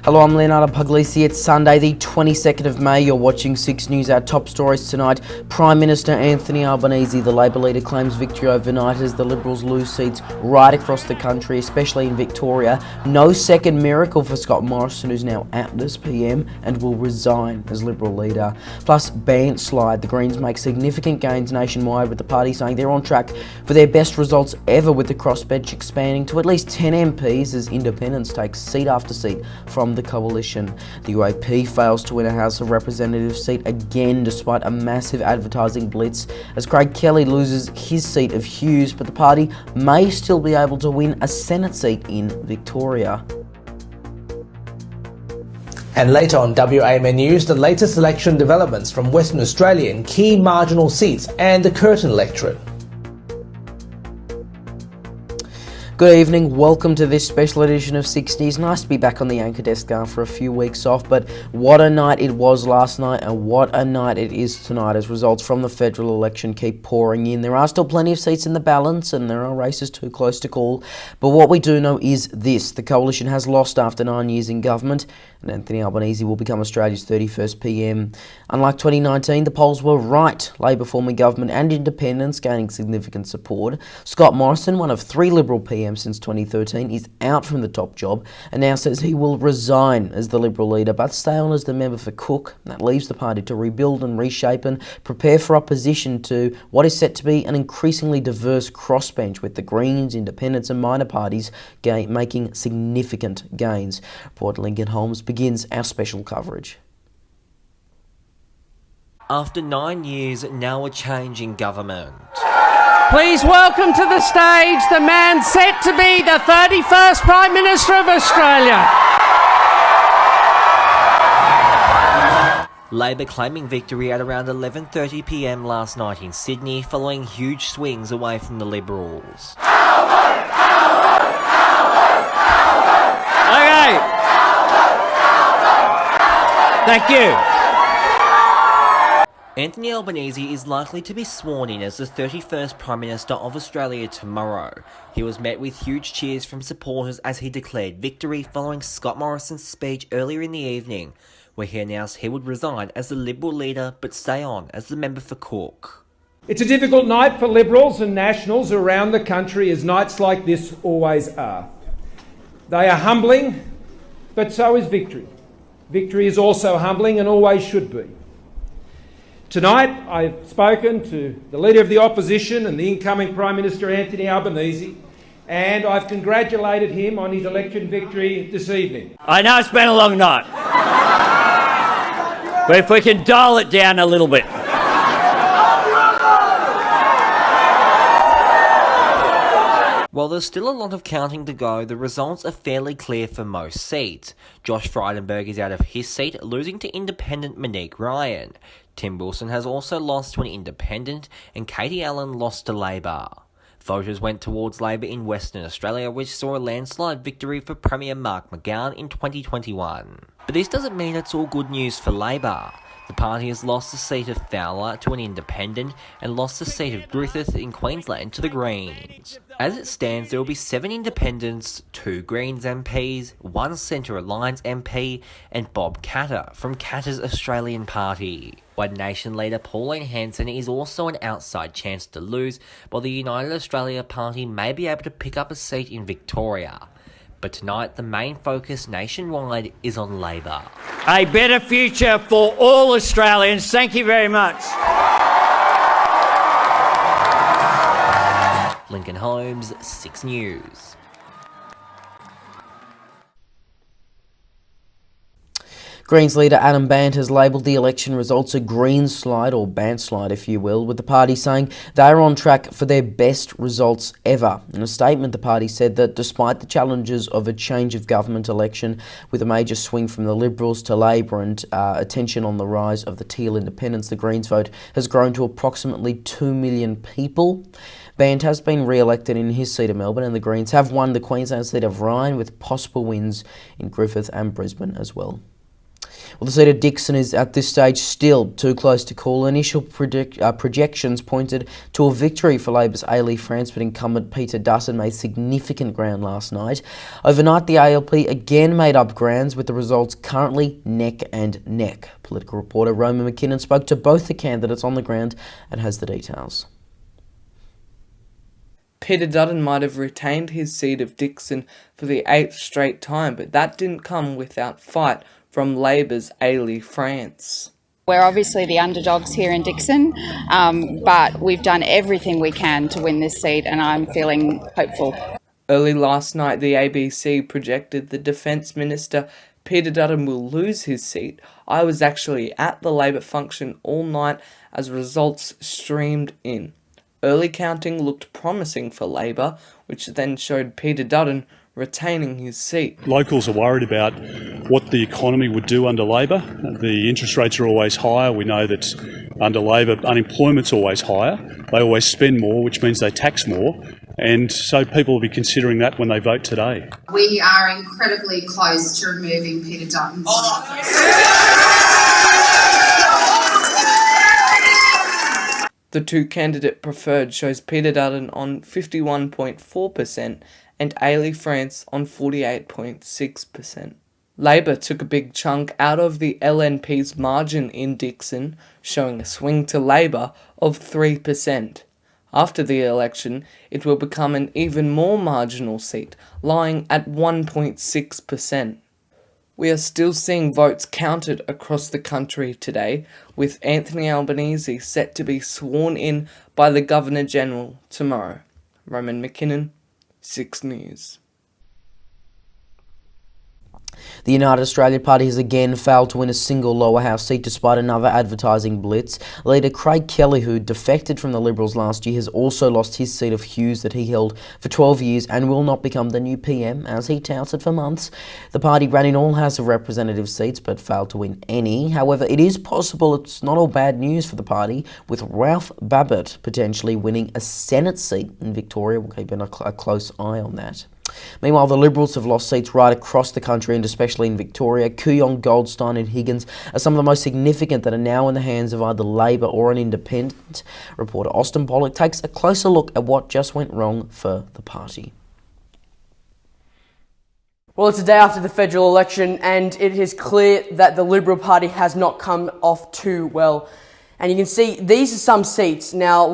Hello, I'm Leonardo Puglisi. It's Sunday, the 22nd of May. You're watching 6 News. Our top stories tonight. Prime Minister Anthony Albanese, the Labor leader, claims victory overnight as the Liberals lose seats right across the country, especially in Victoria. No second miracle for Scott Morrison, who's now out this PM and will resign as Liberal leader. Plus, ban slide. The Greens make significant gains nationwide, with the party saying they're on track for their best results ever, with the crossbench expanding to at least 10 MPs as independents take seat after seat from the coalition. The UAP fails to win a House of Representatives seat again despite a massive advertising blitz as Craig Kelly loses his seat of Hughes, but the party may still be able to win a Senate seat in Victoria. And later on WAMN News, the latest election developments from Western Australia in key marginal seats and the Curtin electorate. Good evening, welcome to this special edition of 6 News. Nice to be back on the anchor desk after a few weeks off, but what a night it was last night and what a night it is tonight as results from the federal election keep pouring in. There are still plenty of seats in the balance and there are races too close to call, but what we do know is this: the coalition has lost after 9 years in government and Anthony Albanese will become Australia's 31st PM. Unlike 2019, the polls were right. Labor forming government and independents gaining significant support. Scott Morrison, one of 3 Liberal PMs since 2013, is out from the top job and now says he will resign as the Liberal leader but stay on as the member for Cook. That leaves the party to rebuild and reshape and prepare for opposition to what is set to be an increasingly diverse crossbench, with the Greens, independents and minor parties making significant gains. Reporter Lincoln Holmes begins our special coverage. After 9 years, now a change in government. Please welcome to the stage the man set to be the 31st Prime Minister of Australia. Labor claiming victory at around 11:30 PM last night in Sydney, following huge swings away from the Liberals. Okay. Thank you. Anthony Albanese is likely to be sworn in as the 31st Prime Minister of Australia tomorrow. He was met with huge cheers from supporters as he declared victory following Scott Morrison's speech earlier in the evening, where he announced he would resign as the Liberal leader but stay on as the member for Cook. It's a difficult night for Liberals and Nationals around the country, as nights like this always are. They are humbling, but so is victory. Victory is also humbling and always should be. Tonight, I've spoken to the Leader of the Opposition and the incoming Prime Minister, Anthony Albanese, and I've congratulated him on his election victory this evening. I know it's been a long night, but if we can dial it down a little bit. While there's still a lot of counting to go, the results are fairly clear for most seats. Josh Frydenberg is out of his seat, losing to independent Monique Ryan. Tim Wilson has also lost to an independent, and Katie Allen lost to Labor. Voters went towards Labor in Western Australia, which saw a landslide victory for Premier Mark McGowan in 2021. But this doesn't mean it's all good news for Labor. The party has lost the seat of Fowler to an independent and lost the seat of Griffith in Queensland to the Greens. As it stands, there will be 7 independents, 2 Greens MPs, 1 Centre Alliance MP, and Bob Katter from Katter's Australian Party. One Nation leader Pauline Hanson is also an outside chance to lose, while the United Australia Party may be able to pick up a seat in Victoria. But tonight, the main focus nationwide is on Labor. A better future for all Australians. Thank you very much. Lincoln Holmes, 6 News. Greens leader Adam Bandt has labelled the election results a green slide, or Bandt slide if you will, with the party saying they are on track for their best results ever. In a statement, the party said that despite the challenges of a change of government election with a major swing from the Liberals to Labor and attention on the rise of the Teal independents, the Greens vote has grown to approximately 2 million people. Bandt has been re-elected in his seat of Melbourne, and the Greens have won the Queensland seat of Ryan, with possible wins in Griffith and Brisbane as well. Well, the seat of Dixon is at this stage still too close to call. Initial projections pointed to a victory for Labor's Ailey France, but incumbent Peter Dutton made significant ground last night. Overnight, the ALP again made up grounds, with the results currently neck and neck. Political reporter Roman McKinnon spoke to both the candidates on the ground and has the details. Peter Dutton might have retained his seat of Dixon for the 8th straight time, but that didn't come without fight from Labor's Ailey France. We're obviously the underdogs here in Dixon, but we've done everything we can to win this seat, and I'm feeling hopeful. Early last night, the ABC projected the Defence Minister Peter Dutton will lose his seat. I was actually at the Labor function all night as results streamed in. Early counting looked promising for Labor, which then showed Peter Dutton retaining his seat. Locals are worried about what the economy would do under Labor. The interest rates are always higher. We know that under Labor, unemployment's always higher. They always spend more, which means they tax more. And so people will be considering that when they vote today. We are incredibly close to removing Peter Dutton from office. The two-candidate preferred shows Peter Dutton on 51.4% and Ailey France on 48.6%. Labor took a big chunk out of the LNP's margin in Dixon, showing a swing to Labor of 3%. After the election, it will become an even more marginal seat, lying at 1.6%. We are still seeing votes counted across the country today, with Anthony Albanese set to be sworn in by the Governor-General tomorrow. Roman McKinnon, 6 News. The United Australia Party has again failed to win a single lower house seat despite another advertising blitz. Leader Craig Kelly, who defected from the Liberals last year, has also lost his seat of Hughes that he held for 12 years and will not become the new PM, as he touted for months. The party ran in all House of Representatives seats but failed to win any. However, it is possible it's not all bad news for the party, with Ralph Babbitt potentially winning a Senate seat in Victoria. We'll keep a close eye on that. Meanwhile, the Liberals have lost seats right across the country, and especially in Victoria. Kooyong, Goldstein and Higgins are some of the most significant that are now in the hands of either Labor or an independent. Reporter Austin Pollock takes a closer look at what just went wrong for the party. Well, it's a day after the federal election, and it is clear that the Liberal Party has not come off too well. And you can see these are some seats. Now,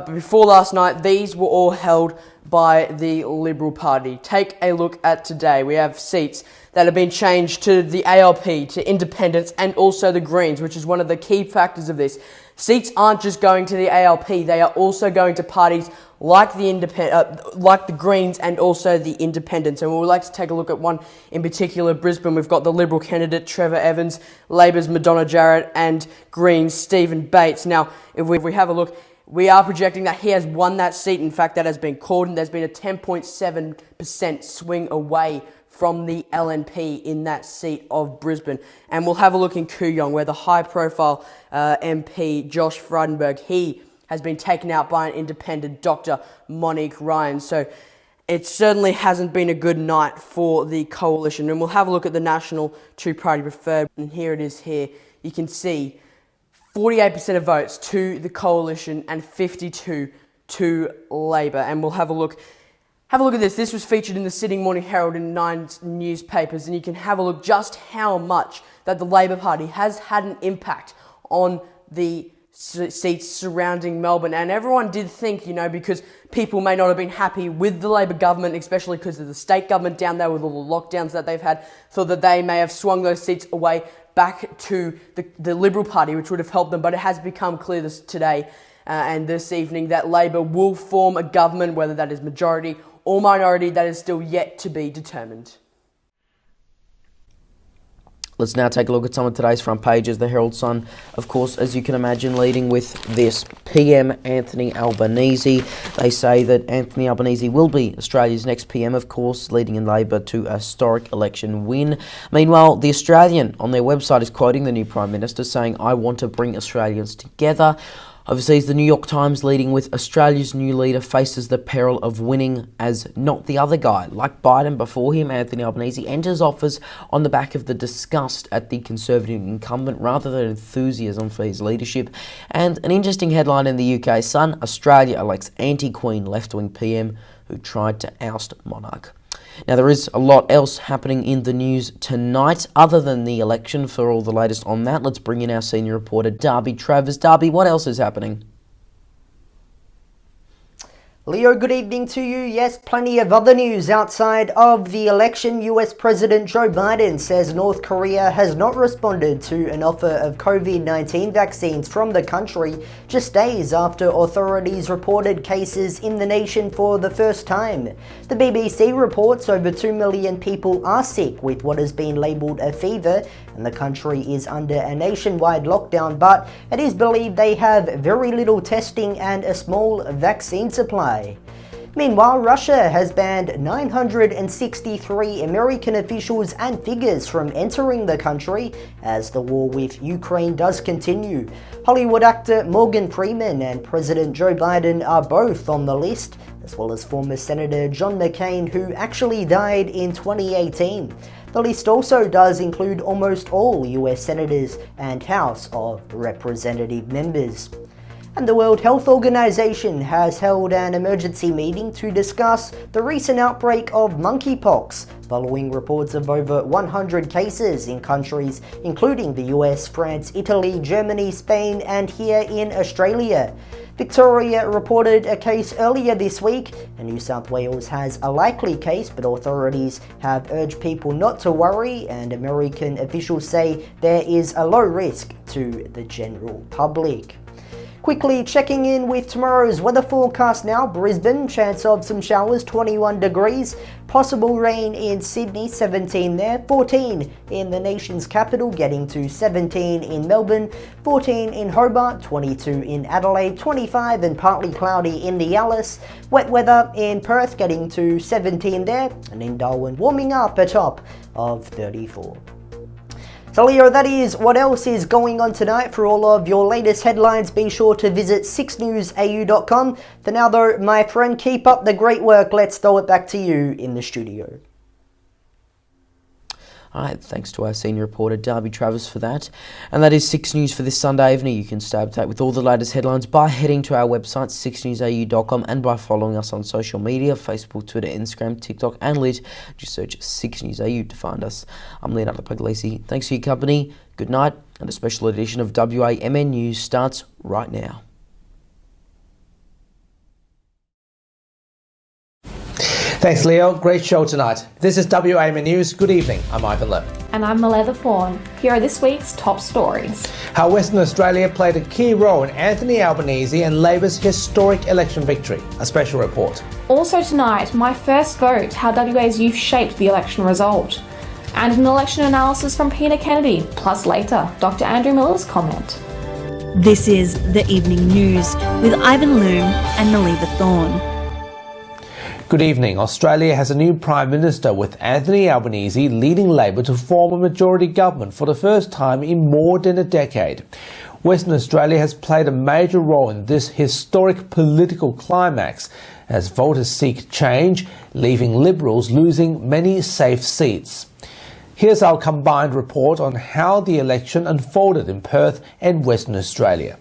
before last night, these were all held by the Liberal Party. Take a look at today. We have seats that have been changed to the ALP, to independents, and also the Greens, which is one of the key factors of this. Seats aren't just going to the ALP, they are also going to parties like the Greens and also the Independents. And we would like to take a look at one in particular, Brisbane. We've got the Liberal candidate Trevor Evans, Labor's Madonna Jarrett, and Greens Stephen Bates. Now, if we have a look, we are projecting that he has won that seat. In fact, that has been called, and there's been a 10.7% swing away from the LNP in that seat of Brisbane. And we'll have a look in Kooyong, where the high-profile MP Josh Frydenberg, he has been taken out by an independent, Dr. Monique Ryan. So it certainly hasn't been a good night for the coalition. And we'll have a look at the national two-party preferred. And here it is here. You can see 48% of votes to the coalition and 52 to Labor. And we'll have a look at this. This was featured in the Sydney Morning Herald in 9 newspapers, and you can have a look just how much that the Labor Party has had an impact on the seats surrounding Melbourne. And everyone did think, because people may not have been happy with the Labor government, especially because of the state government down there with all the lockdowns that they've had, thought that they may have swung those seats away back to the Liberal Party, which would have helped them. But it has become clear today and this evening that Labor will form a government, whether that is majority or minority, that is still yet to be determined. Let's now take a look at some of today's front pages. The Herald Sun, of course, as you can imagine, leading with this: PM Anthony Albanese. They say that Anthony Albanese will be Australia's next PM, of course, leading in Labor to a historic election win. Meanwhile, The Australian on their website is quoting the new Prime Minister, saying, "I want to bring Australians together." Overseas, the New York Times leading with Australia's new leader faces the peril of winning as not the other guy. Like Biden before him, Anthony Albanese enters office on the back of the disgust at the Conservative incumbent rather than enthusiasm for his leadership. And an interesting headline in the UK, Sun, Australia elects anti-Queen left-wing PM who tried to oust monarch. Now, there is a lot else happening in the news tonight other than the election. For all the latest on that, let's bring in our senior reporter, Darby Travers. Darby, what else is happening? Leo, good evening to you. Yes, plenty of other news outside of the election. US President Joe Biden says North Korea has not responded to an offer of COVID-19 vaccines from the country just days after authorities reported cases in the nation for the first time. The BBC reports over 2 million people are sick with what has been labelled a fever, and the country is under a nationwide lockdown, but it is believed they have very little testing and a small vaccine supply. Meanwhile, Russia has banned 963 American officials and figures from entering the country as the war with Ukraine does continue. Hollywood actor Morgan Freeman and President Joe Biden are both on the list, as well as former Senator John McCain, who actually died in 2018. The list also does include almost all US senators and House of Representative members. And the World Health Organization has held an emergency meeting to discuss the recent outbreak of monkeypox, following reports of over 100 cases in countries including the US, France, Italy, Germany, Spain, and here in Australia. Victoria reported a case earlier this week, and New South Wales has a likely case, but authorities have urged people not to worry, and American officials say there is a low risk to the general public. Quickly checking in with tomorrow's weather forecast now. Brisbane, chance of some showers, 21 degrees. Possible rain in Sydney, 17 there. 14 in the nation's capital, getting to 17 in Melbourne. 14 in Hobart, 22 in Adelaide. 25 and partly cloudy in the Alice. Wet weather in Perth, getting to 17 there. And in Darwin, warming up a top of 34. So Leo, that is what else is going on tonight. For all of your latest headlines, be sure to visit 6newsau.com. For now though, my friend, keep up the great work. Let's throw it back to you in the studio. Alright, thanks to our senior reporter Darby Travers for that. And that is 6 News for this Sunday evening. You can stay up to date with all the latest headlines by heading to our website 6newsau.com and by following us on social media, Facebook, Twitter, Instagram, TikTok and Lit. Just search 6newsau to find us. I'm Leonardo Puglisi. Thanks for your company, good night, and a special edition of WAMN News starts right now. Thanks, Leo. Great show tonight. This is WAMN News. Good evening. I'm Ivan Lim. And I'm Maleva Fawn. Here are this week's top stories. How Western Australia played a key role in Anthony Albanese and Labor's historic election victory. A special report. Also tonight, my first vote, how WA's youth shaped the election result. And an election analysis from Peter Kennedy. Plus later, Dr. Andrew Miller's comment. This is The Evening News with Ivan Loom and Maleva Thorne. Good evening. Australia has a new Prime Minister with Anthony Albanese leading Labor to form a majority government for the first time in more than a decade. Western Australia has played a major role in this historic political climax as voters seek change, leaving Liberals losing many safe seats. Here's our combined report on how the election unfolded in Perth and Western Australia.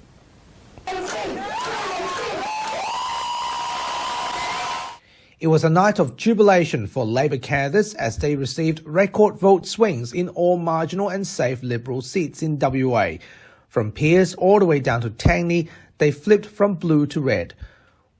It was a night of jubilation for Labor candidates as they received record vote swings in all marginal and safe Liberal seats in WA. From Pearce all the way down to Tangney, they flipped from blue to red.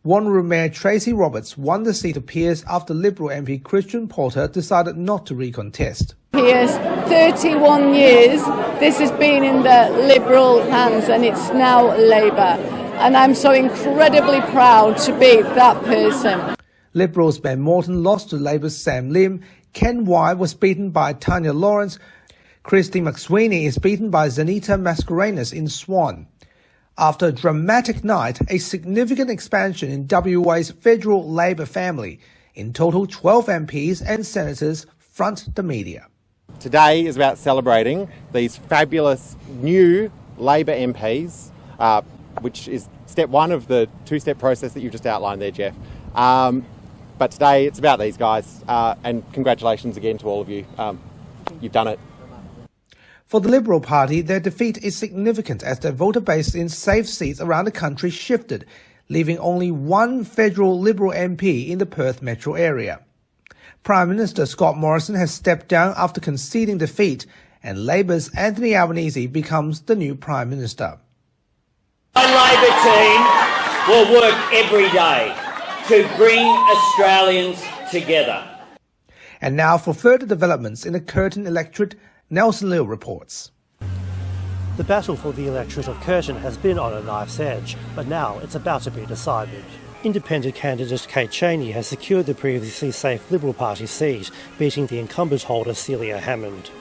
Wanneroo Mayor Tracy Roberts won the seat of Pearce after Liberal MP Christian Porter decided not to recontest. Pearce, 31 years, this has been in the Liberal hands and it's now Labour. And I'm so incredibly proud to be that person. Liberals' Ben Morton lost to Labor's Sam Lim, Ken Wai was beaten by Tanya Lawrence, Christy McSweeney is beaten by Zanita Mascarenas in Swan. After a dramatic night, a significant expansion in WA's federal Labor family. In total, 12 MPs and senators front the media. Today is about celebrating these fabulous new Labor MPs which is step one of the two-step process that you've just outlined there, Jeff. But today it's about these guys, and congratulations again to all of you. You've done it. For the Liberal Party, their defeat is significant as their voter base in safe seats around the country shifted, leaving only one federal Liberal MP in the Perth metro area. Prime Minister Scott Morrison has stepped down after conceding defeat, and Labor's Anthony Albanese becomes the new Prime Minister. My Labor team will work every day to bring Australians together. And now for further developments in the Curtin electorate, Nelson Liu reports. The battle for the electorate of Curtin has been on a knife's edge, but now it's about to be decided. Independent candidate Kate Chaney has secured the previously safe Liberal Party seat, beating the incumbent holder Celia Hammond.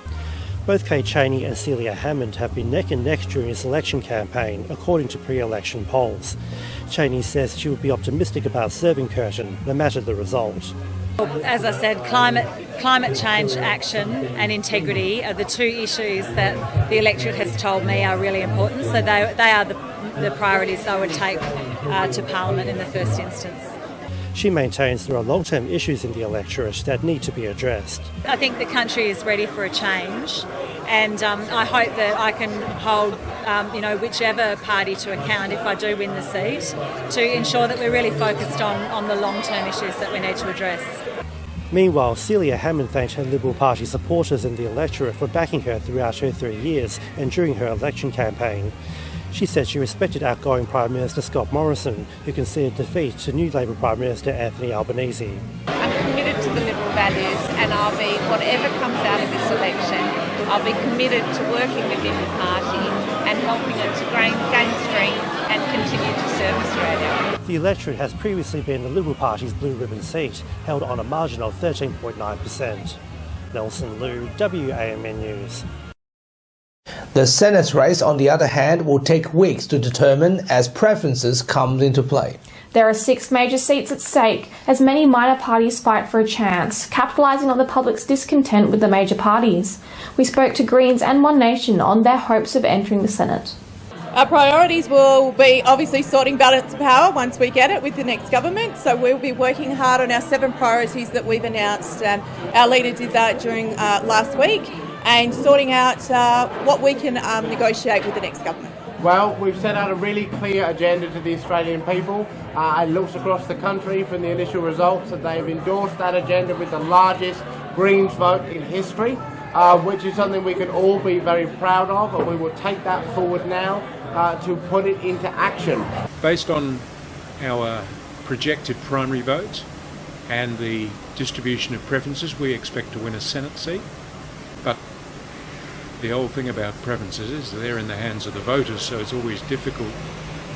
Both Kate Chaney and Celia Hammond have been neck and neck during this election campaign, according to pre-election polls. Chaney says she would be optimistic about serving Curtin, no matter the result. As I said, climate change action and integrity are the two issues that the electorate has told me are really important. So they are the priorities I would take to Parliament in the first instance. She maintains there are long-term issues in the electorate that need to be addressed. I think the country is ready for a change, and I hope that I can hold whichever party to account if I do win the seat, to ensure that we're really focused on the long-term issues that we need to address. Meanwhile, Celia Hammond thanked her Liberal Party supporters in the electorate for backing her throughout her 3 years and during her election campaign. She said she respected outgoing Prime Minister Scott Morrison, who conceded defeat to new Labor Prime Minister Anthony Albanese. I'm committed to the Liberal values, and I'll be, whatever comes out of this election, I'll be committed to working within the party and helping it to gain strength and continue to serve Australia. The electorate has previously been the Liberal Party's blue ribbon seat, held on a margin of 13.9%. Nelson Liu, WAMN News. The Senate race, on the other hand, will take weeks to determine as preferences come into play. There are 6 major seats at stake as many minor parties fight for a chance, capitalising on the public's discontent with the major parties. We spoke to Greens and One Nation on their hopes of entering the Senate. Our priorities will be obviously sorting balance of power once we get it with the next government. So we'll be working hard on our 7 priorities that we've announced. Our leader did that during last week, and sorting out what we can negotiate with the next government. Well, we've set out a really clear agenda to the Australian people. It looks across the country from the initial results that they've endorsed that agenda with the largest Greens vote in history, which is something we can all be very proud of, and we will take that forward now to put it into action. Based on our projected primary vote and the distribution of preferences, we expect to win a Senate seat. But the whole thing about preferences is they're in the hands of the voters, so it's always difficult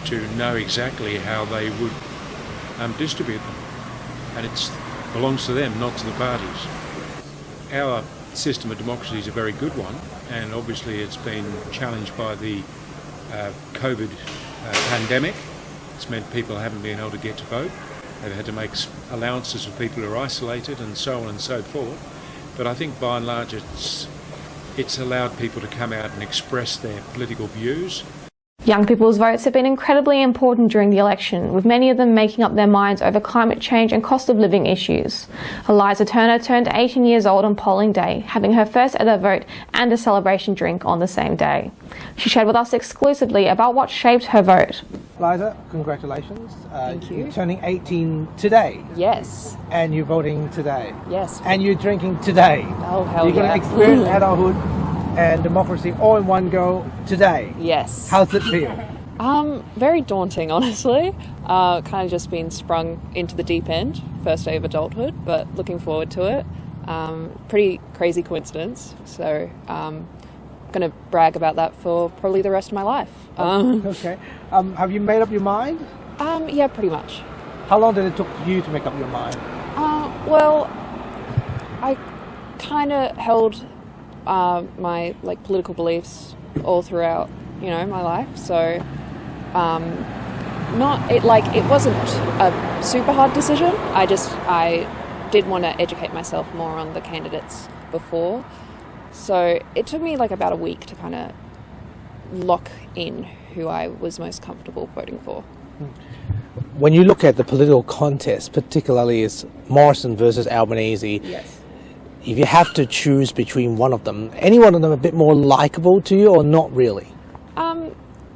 to know exactly how they would distribute them. And it belongs to them, not to the parties. Our system of democracy is a very good one, and obviously it's been challenged by the COVID pandemic. It's meant people haven't been able to get to vote. They've had to make allowances for people who are isolated and so on and so forth. But I think by and large it's allowed people to come out and express their political views. Young people's votes have been incredibly important during the election, with many of them making up their minds over climate change and cost of living issues. Eliza Turner turned 18 years old on polling day, having her first ever vote and a celebration drink on the same day. She shared with us exclusively about what shaped her vote. Eliza, congratulations. Thank you. You're turning 18 today. Yes. And you're voting today. Yes. And you're drinking today. Oh, hell You're going to experience adulthood and democracy all in one go today. Yes. How's it feel? Very daunting, honestly. Kind of just been sprung into the deep end, first day of adulthood, but looking forward to it. Pretty crazy coincidence, so going to brag about that for probably the rest of my life. Okay. Have you made up your mind? Yeah, pretty much. How long did it take you to make up your mind? Well, I kind of held my political beliefs all throughout, my life. So, it wasn't a super hard decision. I did want to educate myself more on the candidates before. So it took me about a week to kind of lock in who I was most comfortable voting for. When you look at the political contest, particularly is Morrison versus Albanese, Yes. if you have to choose between one of them, any one of them a bit more likeable to you or not really?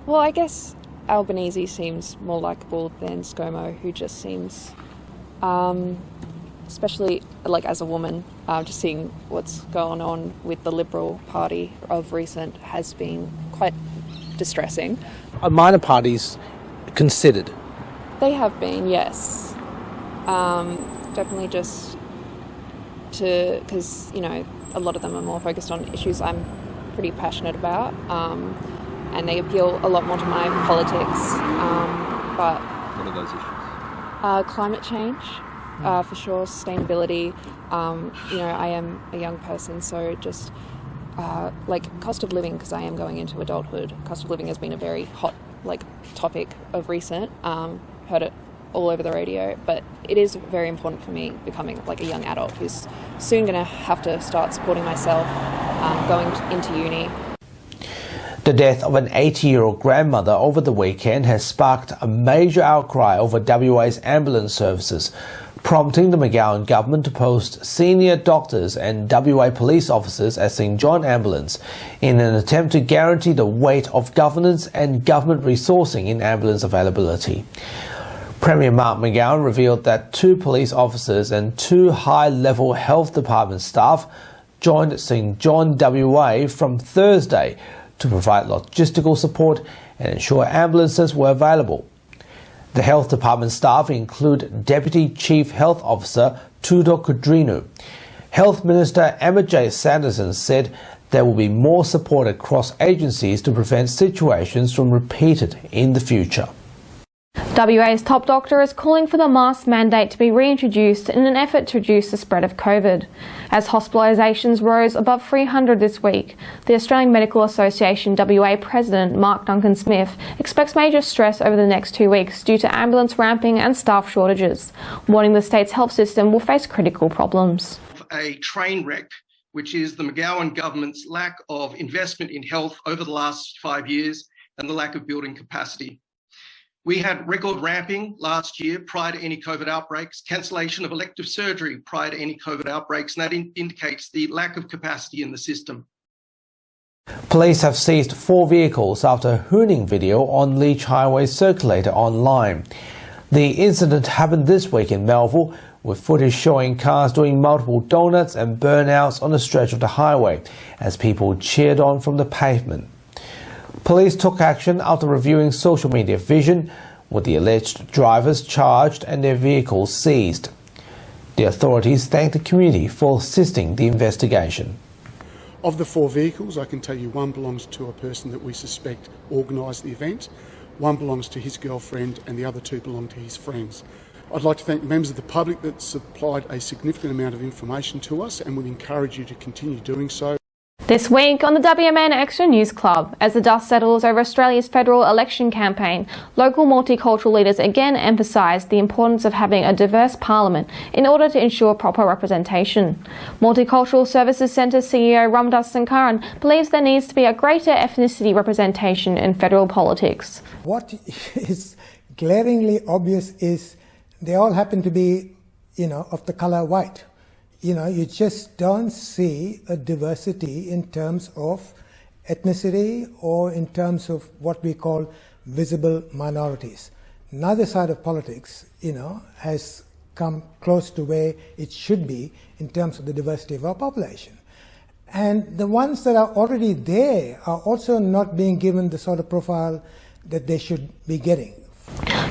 Well, I guess Albanese seems more likeable than ScoMo, who just seems, especially like as a woman, just seeing what's going on with the Liberal Party of recent has been quite distressing. Are minor parties considered? They have been, yes. Definitely just because, a lot of them are more focused on issues I'm pretty passionate about, and they appeal a lot more to my politics. But what are those issues? Climate change, for sure, sustainability. I am a young person, so just cost of living, because I am going into adulthood. Cost of living has been a very hot topic of recent. Heard it all over the radio, but it is very important for me becoming a young adult who's soon going to have to start supporting myself, going into uni. The death of an 80-year-old grandmother over the weekend has sparked a major outcry over WA's ambulance services, prompting the McGowan government to post senior doctors and WA police officers at St John Ambulance in an attempt to guarantee the weight of governance and government resourcing in ambulance availability. Premier Mark McGowan revealed that 2 police officers and 2 high-level health department staff joined St John WA from Thursday to provide logistical support and ensure ambulances were available. The health department staff include Deputy Chief Health Officer Tudor Kudrinu. Health Minister Emma J. Sanderson said there will be more support across agencies to prevent situations from repeated in the future. WA's top doctor is calling for the mask mandate to be reintroduced in an effort to reduce the spread of COVID. As hospitalisations rose above 300 this week, the Australian Medical Association WA President Mark Duncan-Smith expects major stress over the next 2 weeks due to ambulance ramping and staff shortages, warning the state's health system will face critical problems. A train wreck, which is the McGowan government's lack of investment in health over the last 5 years and the lack of building capacity. We had record ramping last year prior to any COVID outbreaks, cancellation of elective surgery prior to any COVID outbreaks, and that indicates the lack of capacity in the system. Police have seized 4 vehicles after a hooning video on Leach Highway circulated online. The incident happened this week in Melville, with footage showing cars doing multiple donuts and burnouts on a stretch of the highway as people cheered on from the pavement. Police took action after reviewing social media vision, with the alleged drivers charged and their vehicles seized. The authorities thanked the community for assisting the investigation. Of the 4 vehicles, I can tell you 1 belongs to a person that we suspect organised the event, 1 belongs to his girlfriend, and the other 2 belong to his friends. I'd like to thank members of the public that supplied a significant amount of information to us, and would encourage you to continue doing so. This week on the WMN Extra News Club, as the dust settles over Australia's federal election campaign, local multicultural leaders again emphasised the importance of having a diverse parliament in order to ensure proper representation. Multicultural Services Centre CEO Ramdas Sankaran believes there needs to be a greater ethnicity representation in federal politics. What is glaringly obvious is they all happen to be, of the colour white. You just don't see a diversity in terms of ethnicity or in terms of what we call visible minorities. Neither side of politics, has come close to where it should be in terms of the diversity of our population. And the ones that are already there are also not being given the sort of profile that they should be getting.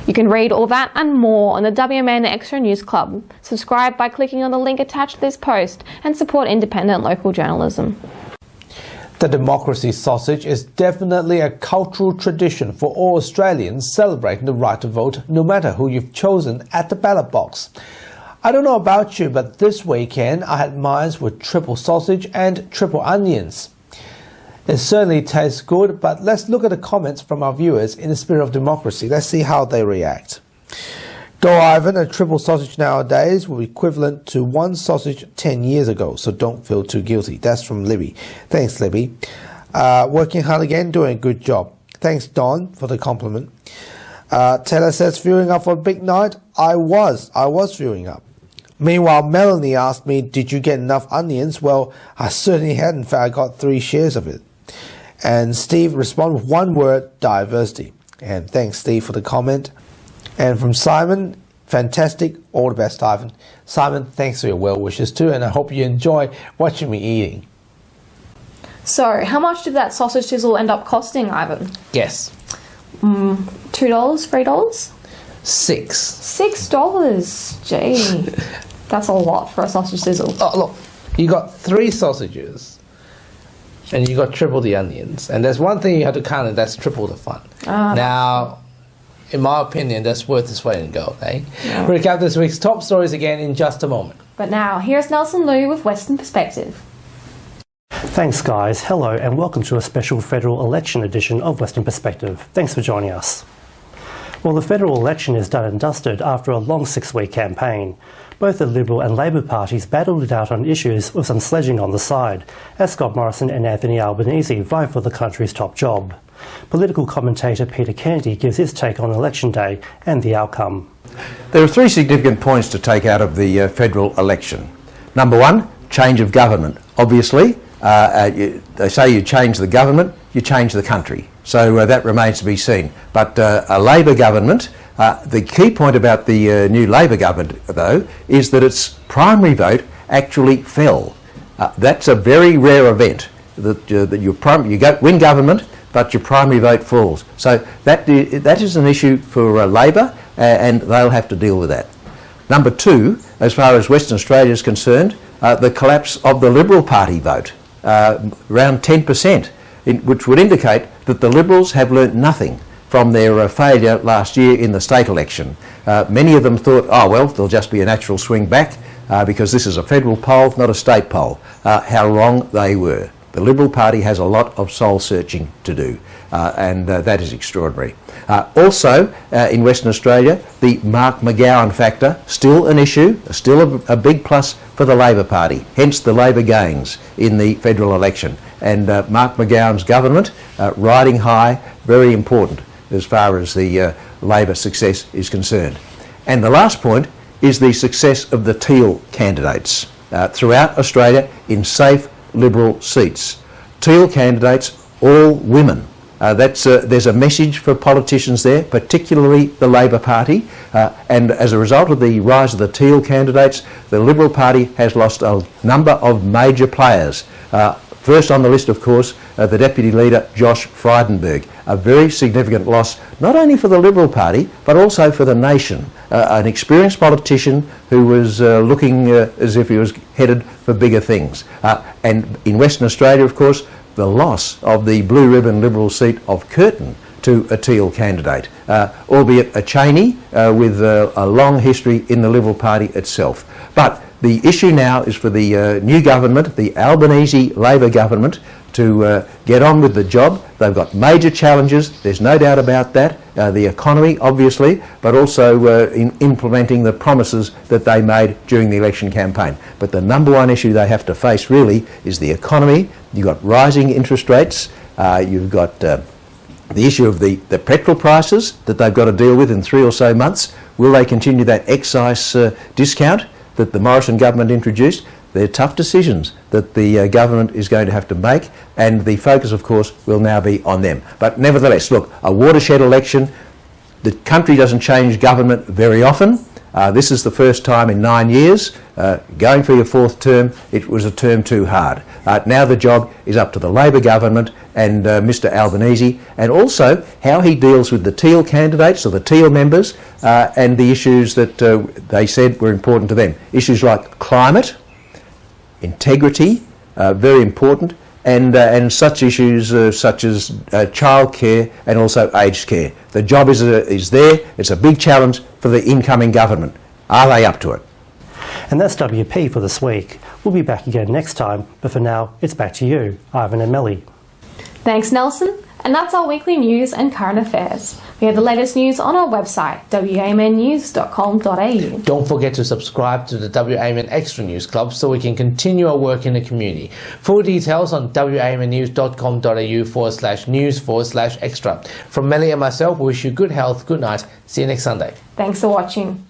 You can read all that and more on the WMN Extra News Club. Subscribe by clicking on the link attached to this post and support independent local journalism. The democracy sausage is definitely a cultural tradition for all Australians celebrating the right to vote, no matter who you've chosen at the ballot box. I don't know about you, but this weekend I had mine with triple sausage and triple onions. It certainly tastes good, but let's look at the comments from our viewers in the spirit of democracy. Let's see how they react. Go Ivan, a triple sausage nowadays will be equivalent to 1 sausage 10 years ago, so don't feel too guilty. That's from Libby. Thanks, Libby. Working hard again, doing a good job. Thanks, Don, for the compliment. Taylor says, viewing up for big night? I was viewing up. Meanwhile, Melanie asked me, did you get enough onions? Well, I certainly had. In fact, I got 3 shares of it. And Steve responded with one word, diversity. And thanks, Steve, for the comment. And from Simon, fantastic. All the best, Ivan. Simon, thanks for your well wishes too, and I hope you enjoy watching me eating. So, how much did that sausage sizzle end up costing, Ivan? Guess. $2, $3? $6. $6. Gee, that's a lot for a sausage sizzle. Oh, look, you got 3 sausages, and you got triple the onions. And there's one thing you have to count, and that's triple the fun. Now, in my opinion, that's worth its weight in gold, eh? Yeah. We'll recap this week's top stories again in just a moment. But now, here's Nelson Liu with Western Perspective. Thanks, guys. Hello, and welcome to a special federal election edition of Western Perspective. Thanks for joining us. Well, the federal election is done and dusted after a long 6-week campaign. Both the Liberal and Labor parties battled it out on issues with some sledging on the side, as Scott Morrison and Anthony Albanese vie for the country's top job. Political commentator Peter Kennedy gives his take on election day and the outcome. There are 3 significant points to take out of the federal election. Number 1, change of government. Obviously, they say you change the government, you change the country. So that remains to be seen. But a Labor government, the key point about the new Labor government, though, is that its primary vote actually fell. That's a very rare event, that you win government, but your primary vote falls. So that is an issue for Labor, and they'll have to deal with that. Number 2, as far as Western Australia is concerned, the collapse of the Liberal Party vote, around 10%, which would indicate that the Liberals have learnt nothing from their failure last year in the state election. Many of them thought, oh well, there'll just be a natural swing back because this is a federal poll, not a state poll. How wrong they were. The Liberal Party has a lot of soul searching to do, and that is extraordinary. Also, in Western Australia, the Mark McGowan factor, still an issue, still a big plus for the Labor Party, hence the Labor gains in the federal election. And Mark McGowan's government, riding high, very important as far as the Labor success is concerned. And the last point is the success of the Teal candidates throughout Australia in safe Liberal seats. Teal candidates, all women. There's a message for politicians there, particularly the Labor Party, and as a result of the rise of the Teal candidates, the Liberal Party has lost a number of major players. First on the list, of course, the Deputy Leader, Josh Frydenberg. A very significant loss, not only for the Liberal Party, but also for the nation. An experienced politician who was looking as if he was headed for bigger things. And in Western Australia, of course, the loss of the blue ribbon Liberal seat of Curtin to a Teal candidate, albeit a Cheney with a long history in the Liberal Party itself. But the issue now is for the new government, the Albanese Labor government, to get on with the job. They've got major challenges, there's no doubt about that. The economy, obviously, but also in implementing the promises that they made during the election campaign. But the number 1 issue they have to face really is the economy. You've got rising interest rates, you've got the issue of the petrol prices that they've got to deal with in 3 or so months. Will they continue that excise discount that the Morrison government introduced? They're tough decisions that the government is going to have to make, and the focus, of course, will now be on them. But nevertheless, look, a watershed election. The country doesn't change government very often. This is the first time in 9 years. Going for your 4th term, it was a term too hard. Now the job is up to the Labor government and Mr Albanese, and also how he deals with the Teal candidates or the Teal members and the issues that they said were important to them. Issues like climate, integrity, very important, and such issues such as childcare and also aged care. The job is there. It's a big challenge for the incoming government. Are they up to it? And that's WP for this week. We'll be back again next time, but for now, it's back to you, Ivan and Melly. Thanks, Nelson. And that's our weekly news and current affairs. We have the latest news on our website, wamnews.com.au. Don't forget to subscribe to the WAMN Extra News Club so we can continue our work in the community. Full details on wamnews.com.au/news/extra. From Melly and myself, we wish you good health, good night. See you next Sunday. Thanks for watching.